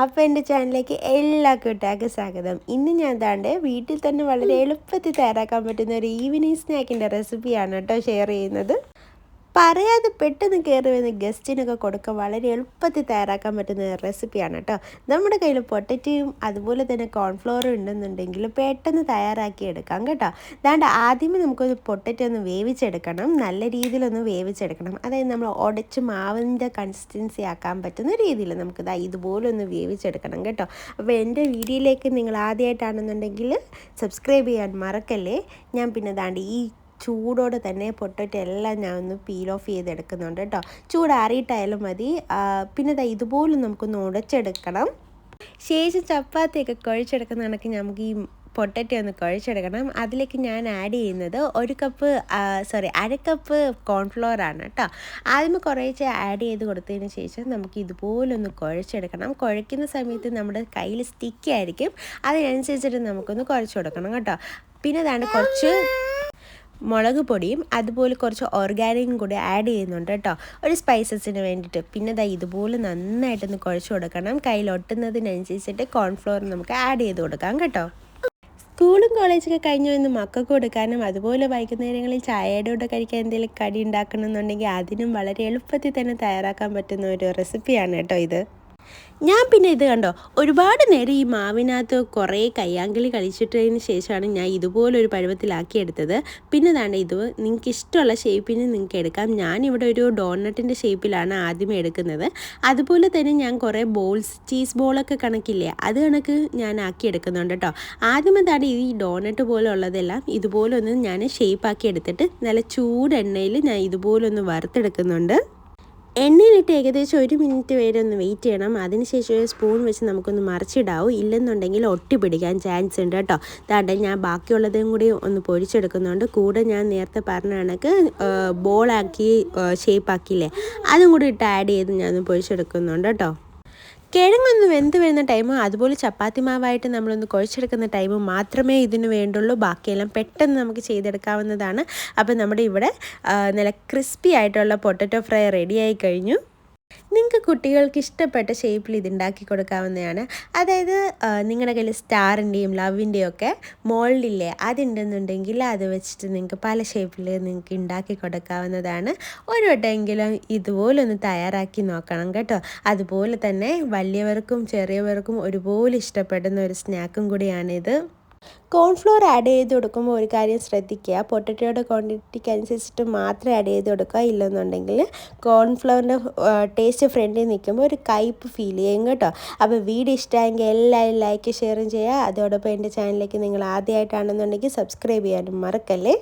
അപ്പോൾ എൻ്റെ ചാനലിലേക്ക് എല്ലാ കൂട്ടുകാർക്കും സ്വാഗതം. ഇന്ന് ഞാൻ ദാണ്ട് വീട്ടിൽ തന്നെ വളരെ എളുപ്പത്തിൽ തയ്യാറാക്കാൻ പറ്റുന്ന ഒരു ഈവനിങ് സ്നാക്കിൻ്റെ റെസിപ്പിയാണ് കേട്ടോ ഷെയർ ചെയ്യുന്നത്. പറയാതെ പെട്ടെന്ന് കയറി വരുന്ന ഗസ്റ്റിനൊക്കെ കൊടുക്കാൻ വളരെ എളുപ്പത്തിൽ തയ്യാറാക്കാൻ പറ്റുന്ന റെസിപ്പിയാണ് കേട്ടോ. നമ്മുടെ കയ്യിൽ പൊട്ടറ്റയും അതുപോലെ തന്നെ കോൺഫ്ലവറും ഉണ്ടെന്നുണ്ടെങ്കിൽ പെട്ടെന്ന് തയ്യാറാക്കി എടുക്കാം കേട്ടോ. അതാണ്ട് ആദ്യമേ നമുക്കൊരു പൊട്ടറ്റോ ഒന്ന് വേവിച്ചെടുക്കണം, നല്ല രീതിയിലൊന്ന് വേവിച്ചെടുക്കണം. അതായത് നമ്മൾ ഉടച്ച് മാവിൻ്റെ കൺസിസ്റ്റൻസി ആക്കാൻ പറ്റുന്ന രീതിയിൽ നമുക്ക് ഇതുപോലെ ഒന്ന് വേവിച്ചെടുക്കണം കേട്ടോ. അപ്പോൾ എൻ്റെ വീഡിയോയിലേക്ക് നിങ്ങൾ ആദ്യമായിട്ടാണെന്നുണ്ടെങ്കിൽ സബ്സ്ക്രൈബ് ചെയ്യാൻ മറക്കല്ലേ. ഞാൻ പിന്നെ ദാണ്ട് ഈ ചൂടോടെ തന്നെ പൊട്ടറ്റോ എല്ലാം ഞാൻ ഒന്ന് പീൽ ഓഫ് ചെയ്തെടുക്കുന്നുണ്ട് കേട്ടോ. ചൂടാറിയിട്ടായാലും മതി. പിന്നെ ഇതുപോലെ നമുക്കൊന്ന് ഉടച്ചെടുക്കണം. ശേഷം ചപ്പാത്തിയൊക്കെ കുഴച്ചെടുക്കുന്ന കണക്ക് നമുക്ക് ഈ പൊട്ടറ്റോ ഒന്ന് കുഴച്ചെടുക്കണം. അതിലേക്ക് ഞാൻ ആഡ് ചെയ്യുന്നത് അര കപ്പ് കോൺഫ്ലവറാണ് കേട്ടോ. ആദ്യമേ കുറേശ്ശെ ആഡ് ചെയ്ത് കൊടുത്തതിന് ശേഷം നമുക്ക് ഇതുപോലൊന്ന് കുഴച്ചെടുക്കണം. കുഴയ്ക്കുന്ന സമയത്ത് നമ്മുടെ കയ്യിൽ സ്റ്റിക്കി ആയിരിക്കും, അതിനനുസരിച്ചിട്ട് നമുക്കൊന്ന് കുഴച്ച് കൊടുക്കണം കേട്ടോ. പിന്നെ അതാണ് കുറച്ച് മുളക് പൊടിയും അതുപോലെ കുറച്ച് ഓർഗാനിക്കും കൂടി ആഡ് ചെയ്യുന്നുണ്ട് കേട്ടോ, ഒരു സ്പൈസസിന് വേണ്ടിയിട്ട്. പിന്നെ ഇതുപോലെ നന്നായിട്ടൊന്ന് കുഴച്ച് കൊടുക്കണം. കയ്യിലൊട്ടുന്നതിനനുസരിച്ചിട്ട് കോൺഫ്ലവർ നമുക്ക് ആഡ് ചെയ്ത് കൊടുക്കാം കേട്ടോ. സ്കൂളും കോളേജൊക്കെ കഴിഞ്ഞു വന്ന് മക്കൾക്ക് കൊടുക്കാനും അതുപോലെ വൈകുന്നേരങ്ങളിൽ ചായയുടെ കൂടെ കഴിക്കാൻ എന്തെങ്കിലും കടി ഉണ്ടാക്കണമെന്നുണ്ടെങ്കിൽ അതിനും വളരെ എളുപ്പത്തിൽ തന്നെ തയ്യാറാക്കാൻ പറ്റുന്ന ഒരു റെസിപ്പിയാണ് കേട്ടോ ഇത്. ഞാൻ പിന്നെ ഇത് കണ്ടോ, ഒരുപാട് നേരം ഈ മാവിനകത്ത് കുറേ കയ്യാങ്കളി കളിച്ചിട്ടതിന് ശേഷമാണ് ഞാൻ ഇതുപോലൊരു പരുവത്തിലാക്കിയെടുത്തത്. പിന്നെ ഇത് നിങ്ങൾക്ക് ഇഷ്ടമുള്ള ഷേപ്പിന് നിങ്ങൾക്ക് എടുക്കാം. ഞാനിവിടെ ഒരു ഡോണറ്റിൻ്റെ ഷേപ്പിലാണ് ആദ്യമേ എടുക്കുന്നത്. അതുപോലെ തന്നെ ഞാൻ കുറേ ചീസ് ബോളൊക്കെ കണക്കില്ലേ, അത് കണക്ക് ഞാൻ ആക്കിയെടുക്കുന്നുണ്ട് കേട്ടോ. ആദ്യമേ ഈ ഡോണറ്റ് പോലെ ഉള്ളതെല്ലാം ഇതുപോലൊന്ന് ഞാൻ ഷേപ്പാക്കി എടുത്തിട്ട് നല്ല ചൂടെണ്ണയിൽ ഞാൻ ഇതുപോലൊന്ന് വറുത്തെടുക്കുന്നുണ്ട്. എണ്ണയിലിട്ട് ഏകദേശം 1 മിനിറ്റ് വരെ ഒന്ന് വെയിറ്റ് ചെയ്യണം. അതിനുശേഷം ഒരു സ്പൂൺ വെച്ച് നമുക്കൊന്ന് മറിച്ചിടാവും, ഇല്ലെന്നുണ്ടെങ്കിൽ ഒട്ടി പിടിക്കാൻ ചാൻസ് ഉണ്ട് കേട്ടോ. ഞാൻ ബാക്കിയുള്ളതും കൂടി ഒന്ന് പൊരിച്ചെടുക്കുന്നുണ്ട്. കൂടെ ഞാൻ നേരത്തെ പറഞ്ഞ കണക്ക് ബോളാക്കി ഷേപ്പാക്കിയില്ലേ, അതും കൂടി ഇട്ട് ആഡ് ചെയ്ത് ഞാൻ പൊരിച്ചെടുക്കുന്നുണ്ട് കേട്ടോ. കിഴങ്ങൊന്ന് വെന്ത് വരുന്ന ടൈമും അതുപോലെ ചപ്പാത്തി മാവായിട്ട് നമ്മളൊന്ന് കുഴച്ചെടുക്കുന്ന ടൈമും മാത്രമേ ഇതിന് വേണ്ടുള്ളൂ. ബാക്കിയെല്ലാം പെട്ടെന്ന് നമുക്ക് ചെയ്തെടുക്കാവുന്നതാണ്. അപ്പോൾ നമ്മുടെ ഇവിടെ നല്ല ക്രിസ്പി ആയിട്ടുള്ള പൊട്ടറ്റോ ഫ്രൈ റെഡിയായി കഴിഞ്ഞു. നിങ്ങൾക്ക് കുട്ടികൾക്ക് ഇഷ്ടപ്പെട്ട ഷേപ്പിൽ ഇതുണ്ടാക്കി കൊടുക്കാവുന്നതാണ്. അതായത് നിങ്ങളുടെ കയ്യിൽ സ്റ്റാറിൻ്റെയും ലവിൻ്റെയും ഒക്കെ മോൾഡില്ലേ, അതുണ്ടെന്നുണ്ടെങ്കിൽ അത് വെച്ചിട്ട് നിങ്ങൾക്ക് പല ഷേപ്പിൽ നിങ്ങൾക്ക് ഉണ്ടാക്കി കൊടുക്കാവുന്നതാണ്. ഒരു വട്ടമെങ്കിലും ഇതുപോലെ ഒന്ന് തയ്യാറാക്കി നോക്കണം കേട്ടോ. അതുപോലെ തന്നെ വലിയവർക്കും ചെറിയവർക്കും ഒരുപോലെ ഇഷ്ടപ്പെടുന്ന ഒരു സ്നാക്കും കൂടിയാണിത്. കോൺഫ്ലോർ ആഡ് ചെയ്ത് കൊടുക്കുമ്പോൾ ഒരു കാര്യം ശ്രദ്ധിക്കുക, പൊട്ടറ്റോയുടെ ക്വാണ്ടിറ്റിക്ക് അനുസരിച്ചിട്ട് മാത്രമേ ആഡ് ചെയ്ത് കൊടുക്കുക. ഇല്ലെന്നുണ്ടെങ്കിൽ കോൺഫ്ലവറിൻ്റെ ടേസ്റ്റ് ഫ്രണ്ടിൽ നിൽക്കുമ്പോൾ ഒരു കയ്പ്പ് ഫീൽ ചെയ്യും കേട്ടോ. അപ്പോൾ വീഡിയോ ഇഷ്ടമായെങ്കിൽ എല്ലാവരും ലൈക്ക് ഷെയറും ചെയ്യുക. അതോടൊപ്പം എൻ്റെ ചാനലിലേക്ക് നിങ്ങൾ ആദ്യമായിട്ടാണെന്നുണ്ടെങ്കിൽ സബ്സ്ക്രൈബ് ചെയ്യാനും മറക്കല്ലേ.